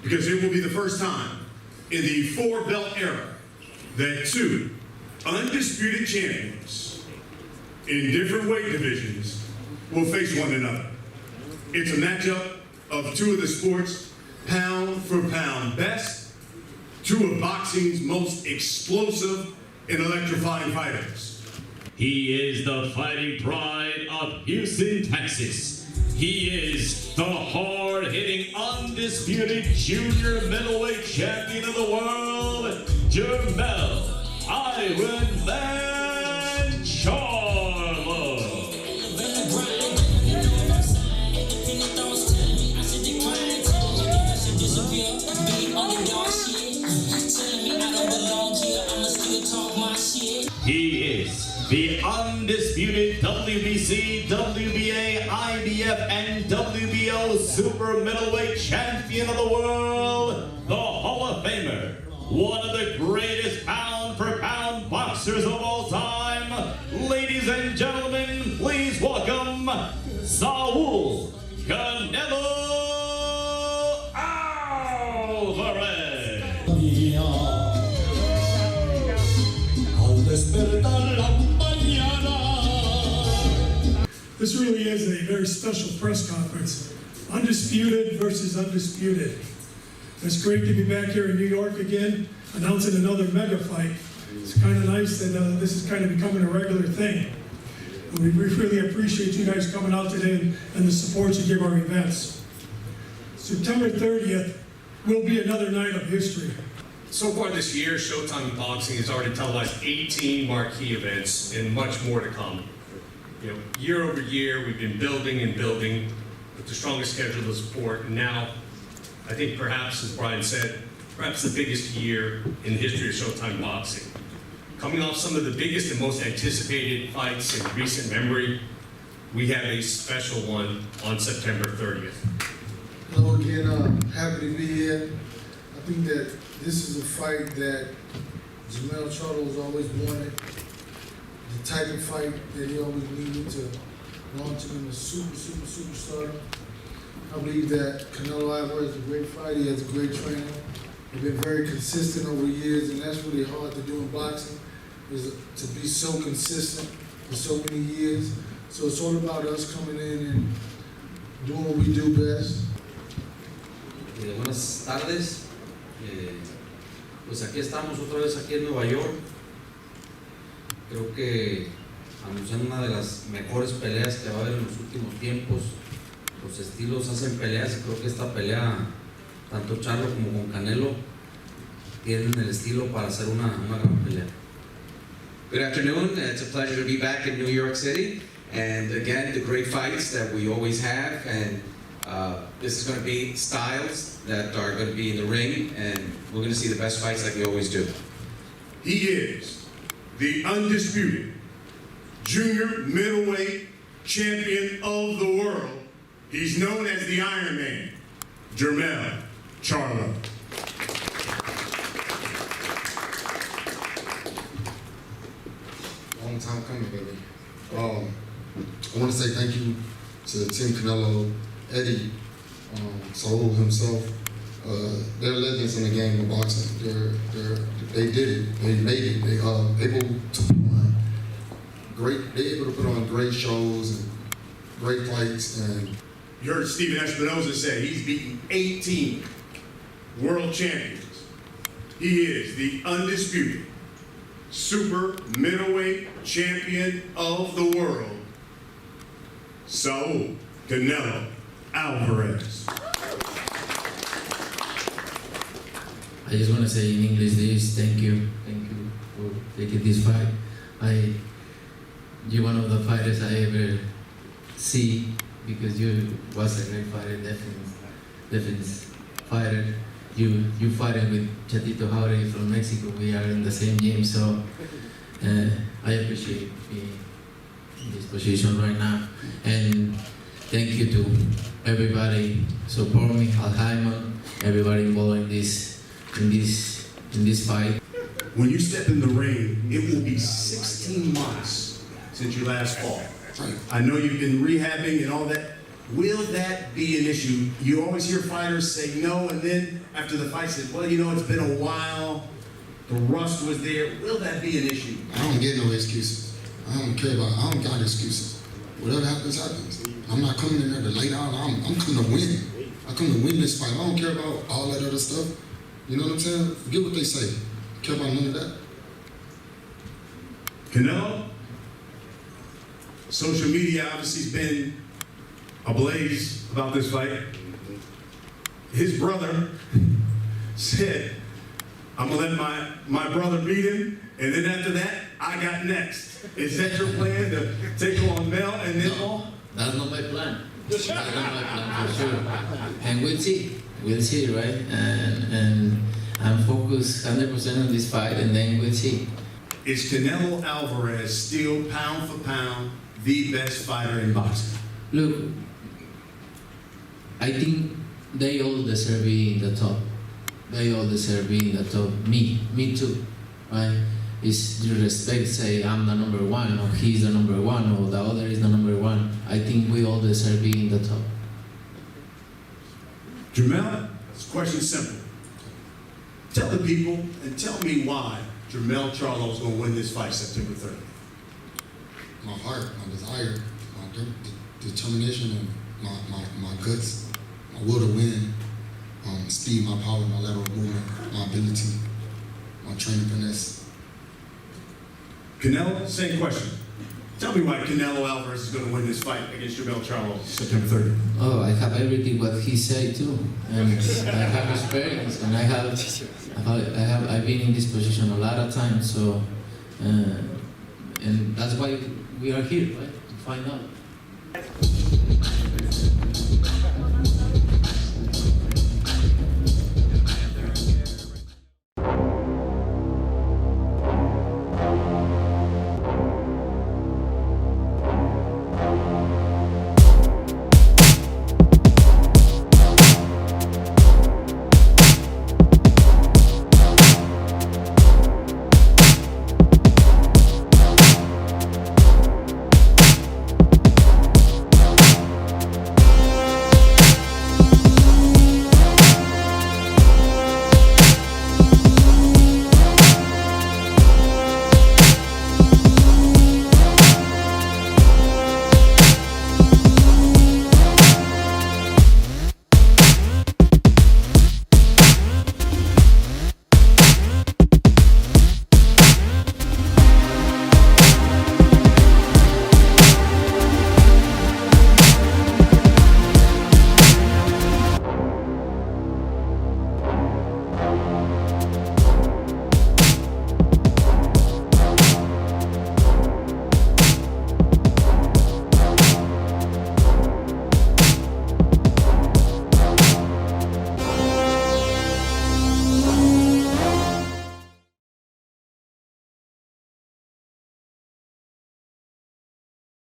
because it will be the first time in the four-belt era that two undisputed champions in different weight divisions will face one another. It's a matchup of two of the sport's pound-for-pound best, two of boxing's most explosive and electrifying fighters. He is the fighting pride of Houston, Texas. He is the hard-hitting, undisputed junior middleweight champion of the world, JERMELL CHARLO. He is the undisputed WBC, WBA, IBF, and WBO super middleweight champion of the world, the Hall of Famer, one of the greatest pound-for-pound boxers of all time. Ladies and gentlemen, please welcome Saul Canelo Álvarez. This really is a very special press conference. Undisputed versus undisputed. It's great to be back here in New York again, announcing another mega fight. It's kind of nice that this is kind of becoming a regular thing. And we really appreciate you guys coming out today and the support you give our events. September 30th will be another night of history. So far this year, Showtime Boxing has already televised 18 marquee events and much more to come. You know, year over year, we've been building and building with the strongest schedule of the sport. And now, I think perhaps, as Brian said, perhaps the biggest year in the history of Showtime Boxing. Coming off some of the biggest and most anticipated fights in recent memory, we have a special one on September 30th. Hello again, happy to be here. I think that this is a fight that JERMELL CHARLO has always wanted. The type of fight that he always needed to launch him into superstar. I believe that Canelo Álvarez is a great fighter. He has a great trainer. He's been very consistent over the years, and that's really hard to do in boxing, is to be so consistent for so many years. So it's all about us coming in and doing what we do best. Buenas tardes. Pues aquí estamos otra vez aquí en Nueva York. Creo que anunciando una de las mejores peleas que va a haber en los últimos tiempos. Los estilos hacen peleas y creo que esta pelea, tanto Charlo como con Canelo, tienen el estilo para hacer una gran pelea. Good afternoon. It's a pleasure to be back in New York City. And again, the great fights that we always have. And this is going to be styles that are going to be in the ring. And we're going to see the best fights like we always do. He is the undisputed junior middleweight champion of the world. He's known as the Iron Man, JERMELL CHARLO. Long time coming, baby. I want to say thank you to Team Canelo, Eddie, Saul himself. They're legends in the game of boxing. They did it. They made it. They able to put on great shows and great fights. And you heard Stephen Espinoza say he's beaten 18 world champions. He is the undisputed super middleweight champion of the world, Saul Canelo Álvarez. I just want to say in English this, thank you for taking this fight. You're one of the fighters I ever see, because you was a great fighter, definitely fighter. You fighting with Chatito Jauregui from Mexico. We are in the same gym, so I appreciate being in this position right now. And thank you to everybody support me, Al Hyman, everybody involved in this fight. When you step in the ring, it will be 16 months since you last fought. I know you've been rehabbing and all that. Will that be an issue? You always hear fighters say no, and then after the fight say, well, you know, it's been a while, the rust was there. Will that be an issue? I don't get no excuses. I don't care about, I don't got excuses. Whatever happens, happens. I'm not coming in there to lay down, I'm coming to win. I come to win this fight. I don't care about all that other stuff. You know what I'm saying? Forget what they say. I care about none of that. Canelo, social media obviously has been ablaze about this fight. His brother said, I'm gonna let my brother beat him, and then after that, I got next. Is that your plan, to take on Mel and then all? That's not my plan. That's not my plan for sure. And we'll see, right? And I'm focused 100% on this fight, and then we'll see. Is Canelo Alvarez still pound for pound the best fighter in boxing? Look, I think they all deserve being in the top. They all deserve being in the top. Me too, right? It's due respect, say I'm the number one, or he's the number one, or the other is the number one. I think we all deserve being in the top. Jermell, this question's simple. Tell the people and tell me why JERMELL CHARLO is going to win this fight September 30th. My heart, my desire, my determination, and my guts, my will to win, speed, my power, my lateral movement, my ability, my training finesse. Canelo, same question. Tell me why Canelo Alvarez is going to win this fight against JERMELL CHARLO September 30th. Oh, I have everything what he said too, and I have experience, and I've been in this position a lot of times, so and that's why we are here, right? To find out.